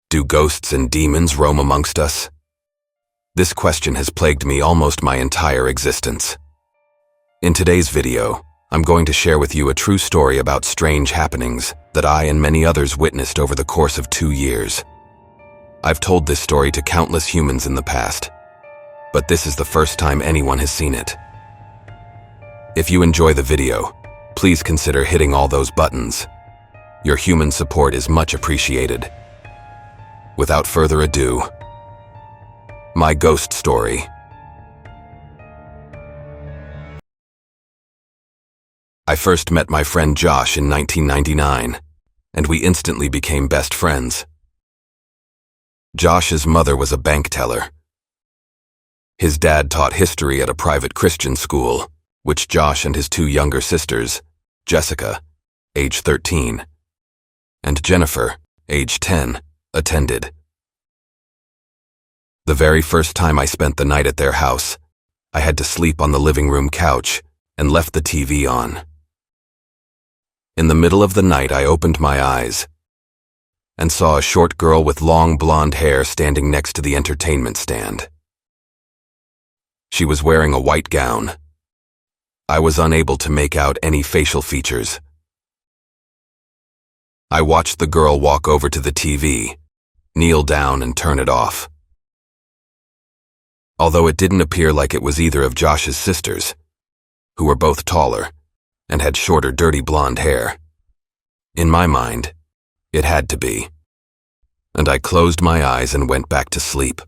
Do ghosts and demons roam amongst us? This question has plagued me almost my entire existence. In today's video, I'm going to share with you a true story about strange happenings that I and many others witnessed over the course of 2 years. I've told this story to countless humans in the past, but this is the first time anyone has seen it. If you enjoy the video, please consider hitting all those buttons. Your human support is much appreciated. Without further ado, my ghost story. I first met my friend Josh in 1999, and we instantly became best friends. Josh's mother was a bank teller. His dad taught history at a private Christian school, which Josh and his 2 younger sisters, Jessica, age 13, and Jennifer, age 10, attended. The very first time I spent the night at their house, I had to sleep on the living room couch and left the TV on. In the middle of the night, I opened my eyes and saw a short girl with long blonde hair standing next to the entertainment stand. She was wearing a white gown. I was unable to make out any facial features. I watched the girl walk over to the TV, kneel down and turn it off. Although it didn't appear like it was either of Josh's sisters, who were both taller and had shorter, dirty blonde hair, in my mind, it had to be, and I closed my eyes and went back to sleep.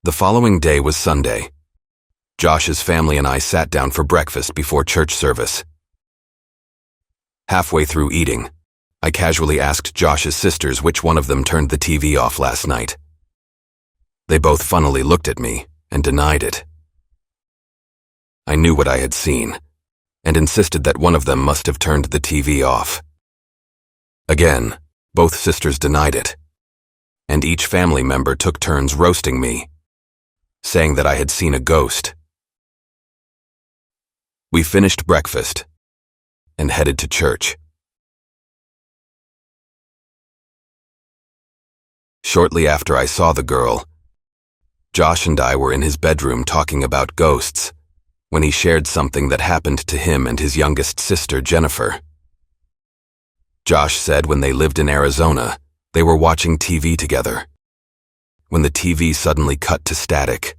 The following day was Sunday. Josh's family and I sat down for breakfast before church service. Halfway through eating, I casually asked Josh's sisters which one of them turned the TV off last night. They both funnily looked at me and denied it. I knew what I had seen and insisted that one of them must have turned the TV off. Again, both sisters denied it, and each family member took turns roasting me, saying that I had seen a ghost. We finished breakfast and headed to church. Shortly after I saw the girl, Josh and I were in his bedroom talking about ghosts when he shared something that happened to him and his youngest sister, Jennifer. Josh said when they lived in Arizona, they were watching TV together, when the TV suddenly cut to static.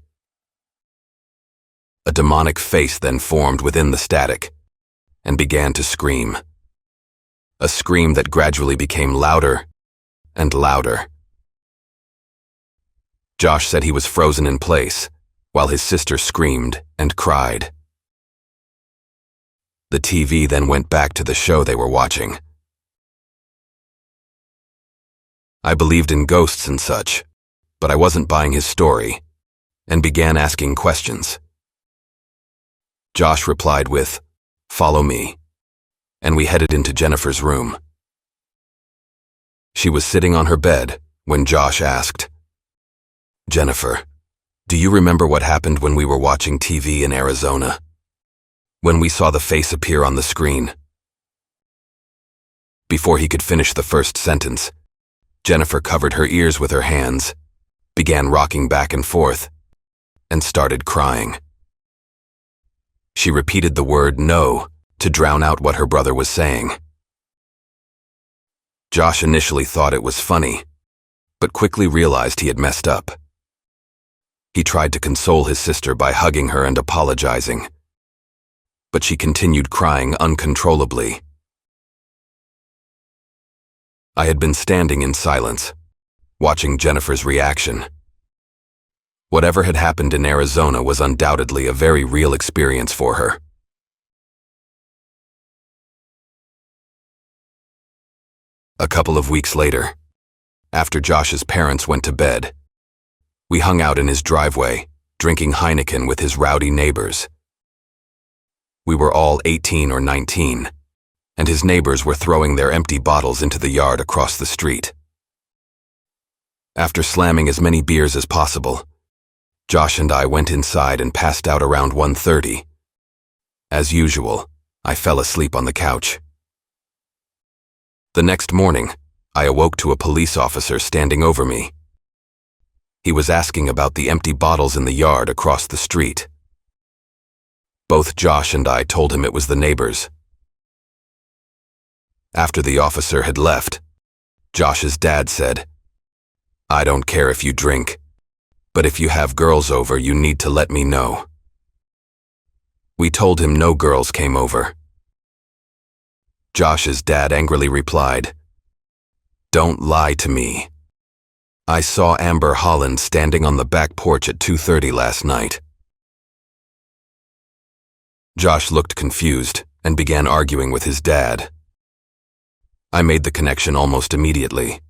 A demonic face then formed within the static and began to scream. A scream that gradually became louder and louder. Josh said he was frozen in place, while his sister screamed and cried. The TV then went back to the show they were watching. I believed in ghosts and such, but I wasn't buying his story, and began asking questions. Josh replied with, "Follow me," and we headed into Jennifer's room. She was sitting on her bed when Josh asked, "Jennifer, do you remember what happened when we were watching TV in Arizona? When we saw the face appear on the screen?" Before he could finish the first sentence, Jennifer covered her ears with her hands, began rocking back and forth, and started crying. She repeated the word "no" to drown out what her brother was saying. Josh initially thought it was funny, but quickly realized he had messed up. He tried to console his sister by hugging her and apologizing, but she continued crying uncontrollably. I had been standing in silence, watching Jennifer's reaction. Whatever had happened in Arizona was undoubtedly a very real experience for her. A couple of weeks later, after Josh's parents went to bed, we hung out in his driveway, drinking Heineken with his rowdy neighbors. We were all 18 or 19, and his neighbors were throwing their empty bottles into the yard across the street. After slamming as many beers as possible, Josh and I went inside and passed out around 1:30. As usual, I fell asleep on the couch. The next morning, I awoke to a police officer standing over me. He was asking about the empty bottles in the yard across the street. Both Josh and I told him it was the neighbors. After the officer had left, Josh's dad said, "I don't care if you drink, but if you have girls over, you need to let me know." We told him no girls came over. Josh's dad angrily replied, "Don't lie to me. I saw Amber Holland standing on the back porch at 2:30 last night." Josh looked confused and began arguing with his dad. I made the connection almost immediately.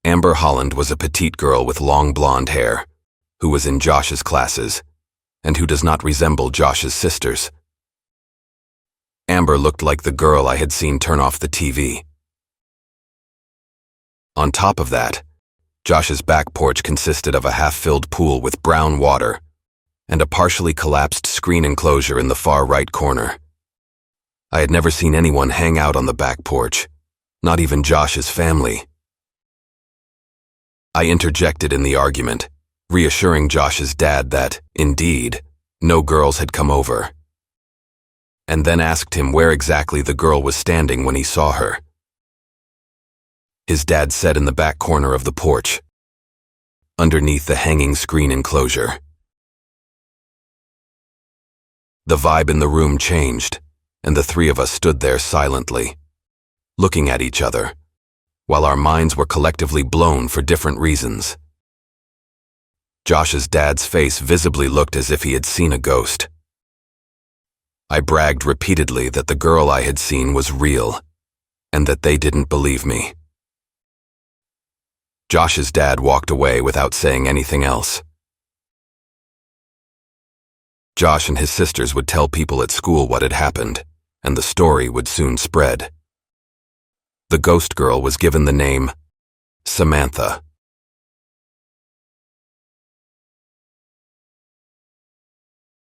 Amber Holland was a petite girl with long blonde hair, who was in Josh's classes, and who does not resemble Josh's sisters. Amber looked like the girl I had seen turn off the TV. On top of that, Josh's back porch consisted of a half-filled pool with brown water and a partially collapsed screen enclosure in the far right corner. I had never seen anyone hang out on the back porch, not even Josh's family. I interjected in the argument, reassuring Josh's dad that, indeed, no girls had come over, and then asked him where exactly the girl was standing when he saw her. His dad said in the back corner of the porch, underneath the hanging screen enclosure. The vibe in the room changed, and the three of us stood there silently, looking at each other, while our minds were collectively blown for different reasons. Josh's dad's face visibly looked as if he had seen a ghost. I bragged repeatedly that the girl I had seen was real, and that they didn't believe me. Josh's dad walked away without saying anything else. Josh and his sisters would tell people at school what had happened, and the story would soon spread. The ghost girl was given the name Samantha.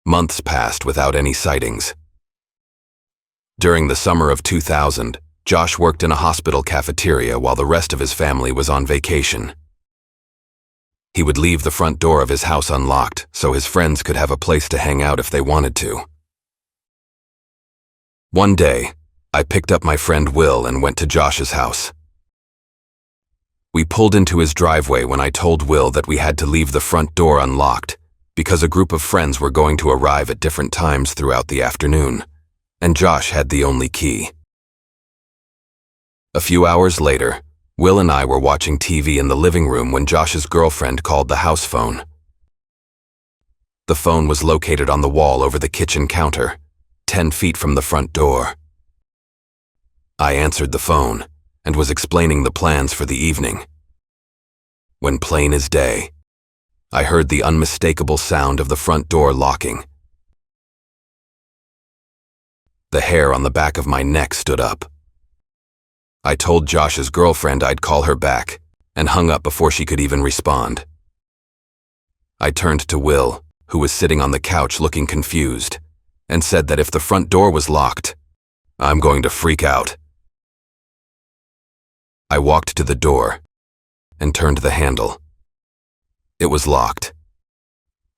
Months passed without any sightings. During the summer of 2000, Josh worked in a hospital cafeteria while the rest of his family was on vacation. He would leave the front door of his house unlocked so his friends could have a place to hang out if they wanted to. One day, I picked up my friend Will and went to Josh's house. We pulled into his driveway when I told Will that we had to leave the front door unlocked because a group of friends were going to arrive at different times throughout the afternoon, and Josh had the only key. A few hours later, Will and I were watching TV in the living room when Josh's girlfriend called the house phone. The phone was located on the wall over the kitchen counter, 10 feet from the front door. I answered the phone and was explaining the plans for the evening, when plain as day, I heard the unmistakable sound of the front door locking. The hair on the back of my neck stood up. I told Josh's girlfriend I'd call her back, and hung up before she could even respond. I turned to Will, who was sitting on the couch looking confused, and said that if the front door was locked, I'm going to freak out. I walked to the door and turned the handle. It was locked.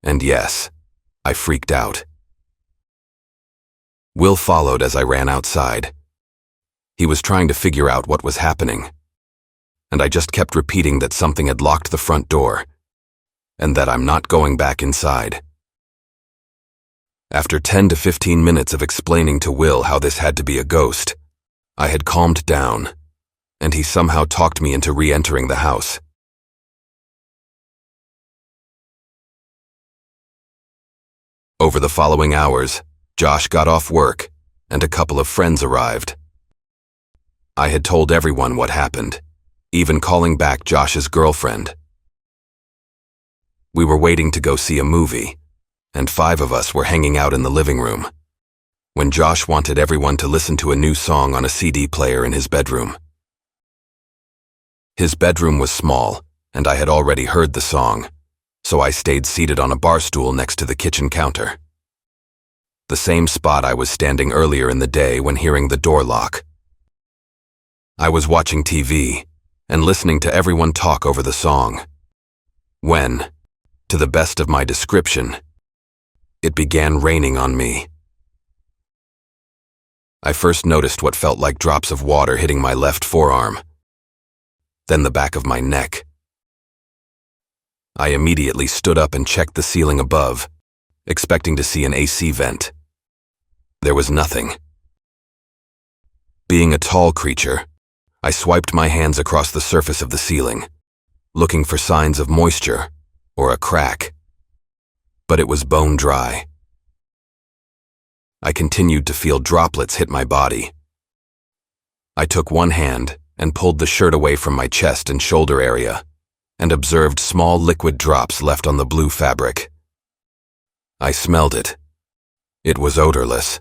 And yes, I freaked out. Will followed as I ran outside. He was trying to figure out what was happening, and I just kept repeating that something had locked the front door, and that I'm not going back inside. After 10 to 15 minutes of explaining to Will how this had to be a ghost, I had calmed down, and he somehow talked me into re-entering the house. Over the following hours, Josh got off work, and a couple of friends arrived. I had told everyone what happened, even calling back Josh's girlfriend. We were waiting to go see a movie, and 5 of us were hanging out in the living room, when Josh wanted everyone to listen to a new song on a CD player in his bedroom. His bedroom was small, and I had already heard the song, so I stayed seated on a bar stool next to the kitchen counter. The same spot I was standing earlier in the day when hearing the door lock. I was watching TV and listening to everyone talk over the song, when, to the best of my description, it began raining on me. I first noticed what felt like drops of water hitting my left forearm, then the back of my neck. I immediately stood up and checked the ceiling above, expecting to see an AC vent. There was nothing. Being a tall creature, I swiped my hands across the surface of the ceiling, looking for signs of moisture or a crack. But it was bone dry. I continued to feel droplets hit my body. I took one hand and pulled the shirt away from my chest and shoulder area, and observed small liquid drops left on the blue fabric. I smelled it. It was odorless.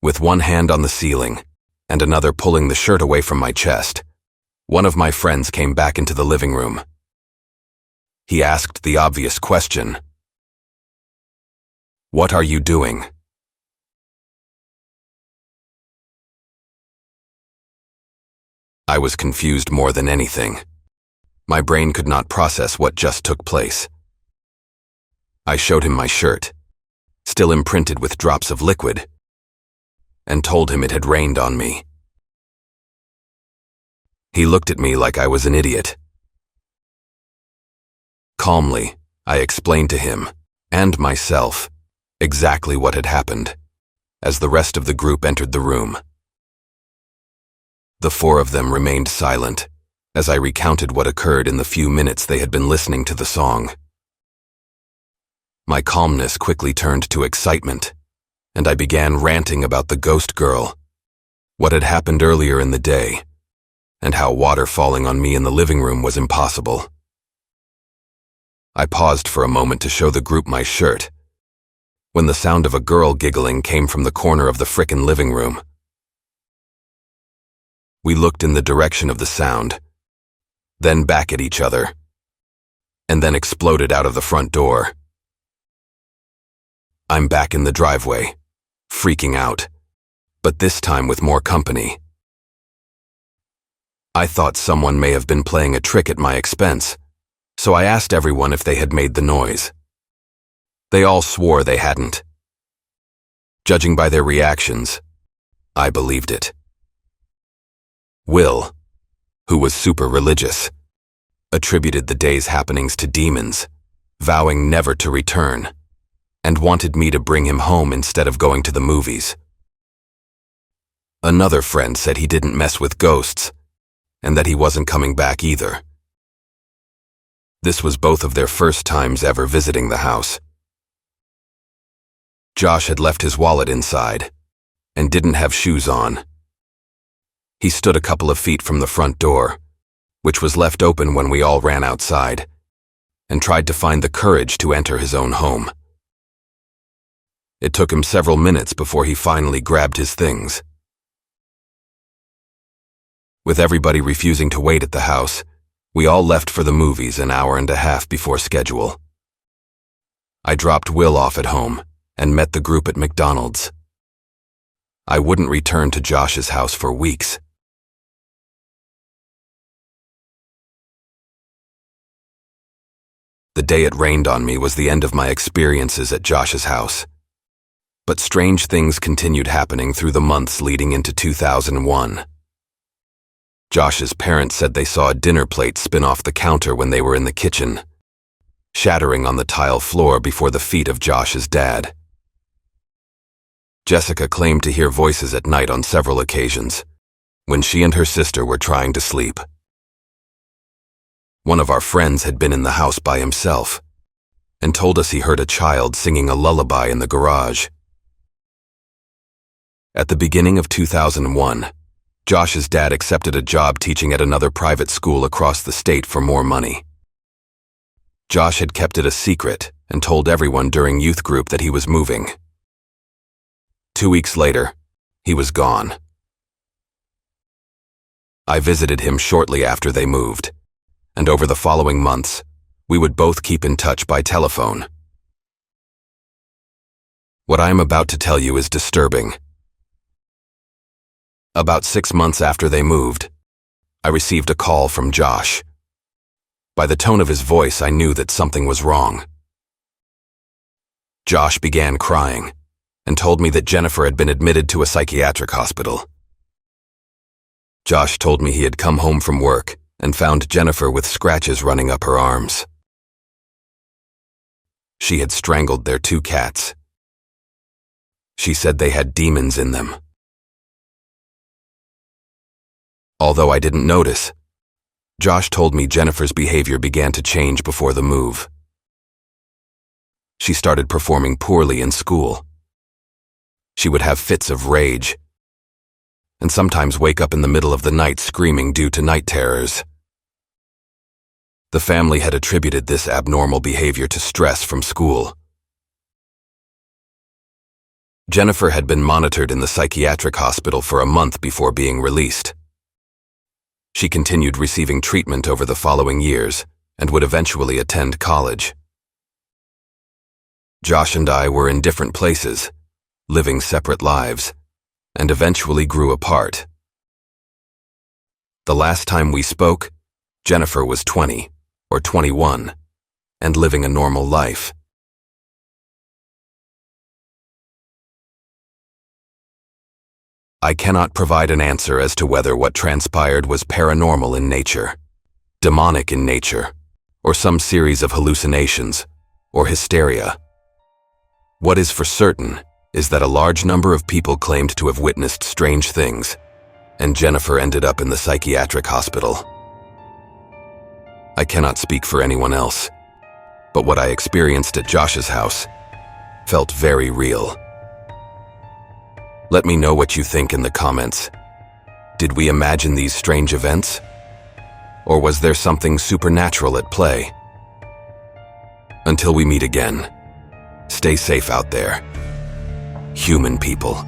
With one hand on the ceiling and another pulling the shirt away from my chest, one of my friends came back into the living room. He asked the obvious question, "What are you doing?" I was confused more than anything. My brain could not process what just took place. I showed him my shirt, still imprinted with drops of liquid, and told him it had rained on me. He looked at me like I was an idiot. Calmly, I explained to him, and myself, exactly what had happened, as the rest of the group entered the room. The four of them remained silent, as I recounted what occurred in the few minutes they had been listening to the song. My calmness quickly turned to excitement, and I began ranting about the ghost girl, what had happened earlier in the day, and how water falling on me in the living room was impossible. I paused for a moment to show the group my shirt, when the sound of a girl giggling came from the corner of the frickin' living room. We looked in the direction of the sound, then back at each other, and then exploded out of the front door. I'm back in the driveway, freaking out, but this time with more company. I thought someone may have been playing a trick at my expense, so I asked everyone if they had made the noise. They all swore they hadn't. Judging by their reactions, I believed it. Will, who was super religious, attributed the day's happenings to demons, vowing never to return, and wanted me to bring him home instead of going to the movies. Another friend said he didn't mess with ghosts, and that he wasn't coming back either. This was both of their first times ever visiting the house. Josh had left his wallet inside, and didn't have shoes on. He stood a couple of feet from the front door, which was left open when we all ran outside, and tried to find the courage to enter his own home. It took him several minutes before he finally grabbed his things. With everybody refusing to wait at the house, we all left for the movies an hour and a half before schedule. I dropped Will off at home and met the group at McDonald's. I wouldn't return to Josh's house for weeks. The day it rained on me was the end of my experiences at Josh's house. But strange things continued happening through the months leading into 2001. Josh's parents said they saw a dinner plate spin off the counter when they were in the kitchen, shattering on the tile floor before the feet of Josh's dad. Jessica claimed to hear voices at night on several occasions, when she and her sister were trying to sleep. One of our friends had been in the house by himself, and told us he heard a child singing a lullaby in the garage. At the beginning of 2001, Josh's dad accepted a job teaching at another private school across the state for more money. Josh had kept it a secret and told everyone during youth group that he was moving. 2 weeks later, he was gone. I visited him shortly after they moved, and over the following months, we would both keep in touch by telephone. What I am about to tell you is disturbing. About 6 months after they moved, I received a call from Josh. By the tone of his voice, I knew that something was wrong. Josh began crying and told me that Jennifer had been admitted to a psychiatric hospital. Josh told me he had come home from work and found Jennifer with scratches running up her arms. She had strangled their 2 cats. She said they had demons in them. Although I didn't notice, Josh told me Jennifer's behavior began to change before the move. She started performing poorly in school. She would have fits of rage, and sometimes wake up in the middle of the night screaming due to night terrors. The family had attributed this abnormal behavior to stress from school. Jennifer had been monitored in the psychiatric hospital for a month before being released. She continued receiving treatment over the following years and would eventually attend college. Josh and I were in different places, living separate lives, and eventually grew apart. The last time we spoke, Jennifer was 20 or 21 and living a normal life. I cannot provide an answer as to whether what transpired was paranormal in nature, demonic in nature, or some series of hallucinations, or hysteria. What is for certain is that a large number of people claimed to have witnessed strange things, and Jennifer ended up in the psychiatric hospital. I cannot speak for anyone else, but what I experienced at Josh's house felt very real. Let me know what you think in the comments. Did we imagine these strange events? Or was there something supernatural at play? Until we meet again, stay safe out there, human people.